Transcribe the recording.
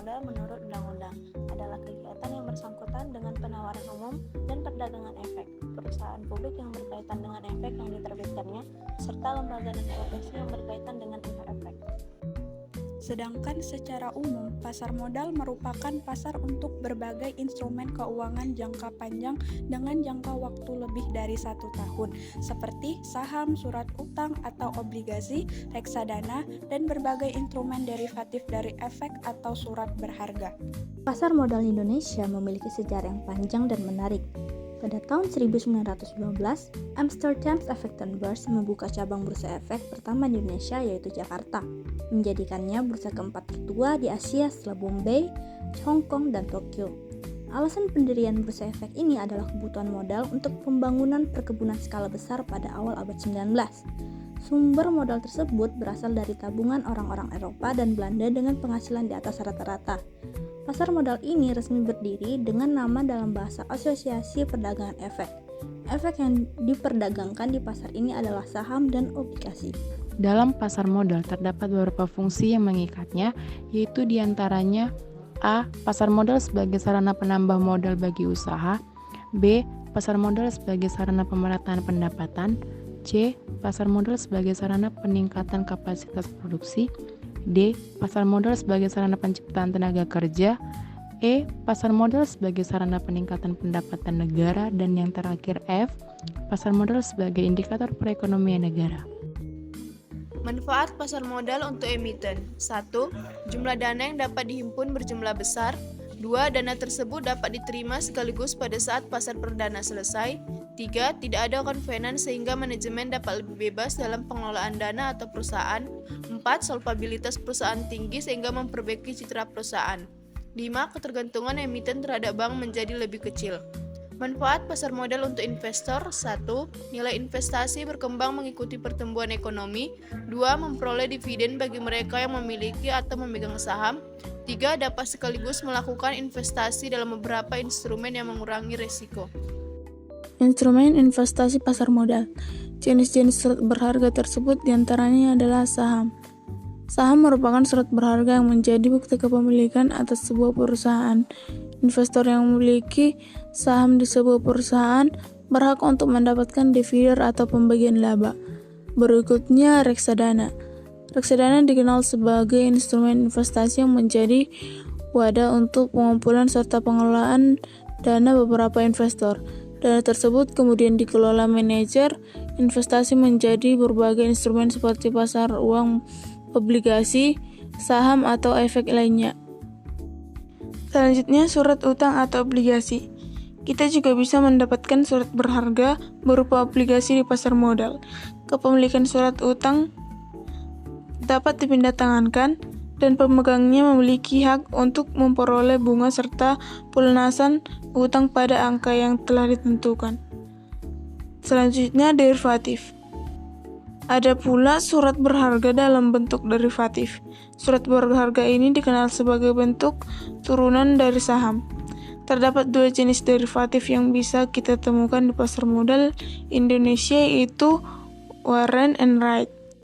modal menurut undang-undang adalah kegiatan yang bersangkutan dengan penawaran umum dan perdagangan efek, perusahaan publik yang berkaitan dengan efek yang diterbitkannya, serta lembaga dan profesi yang berkaitan dengan efek. Sedangkan secara umum, pasar modal merupakan pasar untuk berbagai instrumen keuangan jangka panjang dengan jangka waktu lebih dari 1 tahun, seperti saham, surat utang atau obligasi, reksadana, dan berbagai instrumen derivatif dari efek atau surat berharga. Pasar modal Indonesia memiliki sejarah yang panjang dan menarik. Pada tahun 1912, Amsterdam Effectenbeurs membuka cabang bursa efek pertama di Indonesia, yaitu Jakarta, menjadikannya bursa keempat tertua di Asia setelah Bombay, Hong Kong, dan Tokyo. Alasan pendirian bursa efek ini adalah kebutuhan modal untuk pembangunan perkebunan skala besar pada awal abad 19. Sumber modal tersebut berasal dari tabungan orang-orang Eropa dan Belanda dengan penghasilan di atas rata-rata. Pasar modal ini resmi berdiri dengan nama dalam bahasa Asosiasi Perdagangan Efek. Efek yang diperdagangkan di pasar ini adalah saham dan obligasi. Dalam pasar modal terdapat beberapa fungsi yang mengikatnya, yaitu diantaranya A. Pasar modal sebagai sarana penambah modal bagi usaha. B. Pasar modal sebagai sarana pemerataan pendapatan. C. Pasar modal sebagai sarana peningkatan kapasitas produksi. D. Pasar modal sebagai sarana penciptaan tenaga kerja. E. Pasar modal sebagai sarana peningkatan pendapatan negara. Dan yang terakhir F. Pasar modal sebagai indikator perekonomian negara. Manfaat pasar modal untuk emiten. 1. Jumlah dana yang dapat dihimpun berjumlah besar. 2. Dana tersebut dapat diterima sekaligus pada saat pasar perdana selesai. 3. Tidak ada konvenan sehingga manajemen dapat lebih bebas dalam pengelolaan dana atau perusahaan. 4. Solvabilitas perusahaan tinggi sehingga memperbaiki citra perusahaan. 5. Ketergantungan emiten terhadap bank menjadi lebih kecil. Manfaat pasar modal untuk investor. 1. Nilai investasi berkembang mengikuti pertumbuhan ekonomi. 2. Memperoleh dividen bagi mereka yang memiliki atau memegang saham. 3. Dapat sekaligus melakukan investasi dalam beberapa instrumen yang mengurangi risiko. Instrumen investasi pasar modal. Jenis-jenis surat berharga tersebut diantaranya adalah saham. Saham merupakan surat berharga yang menjadi bukti kepemilikan atas sebuah perusahaan. Investor yang memiliki saham di sebuah perusahaan berhak untuk mendapatkan dividen atau pembagian laba. Berikutnya reksadana. Reksadana dikenal sebagai instrumen investasi yang menjadi wadah untuk pengumpulan serta pengelolaan dana beberapa investor. Dana tersebut kemudian dikelola manajer investasi menjadi berbagai instrumen seperti pasar uang, obligasi, saham, atau efek lainnya. Selanjutnya, surat utang atau obligasi. Kita juga bisa mendapatkan surat berharga berupa obligasi di pasar modal. Kepemilikan surat utang dapat dipindahtangankan dan pemegangnya memiliki hak untuk memperoleh bunga serta pelunasan utang pada angka yang telah ditentukan. Selanjutnya, derivatif. Ada pula surat berharga dalam bentuk derivatif. Surat berharga ini dikenal sebagai bentuk turunan dari saham. Terdapat 2 jenis derivatif yang bisa kita temukan di pasar modal Indonesia, yaitu warrant and right.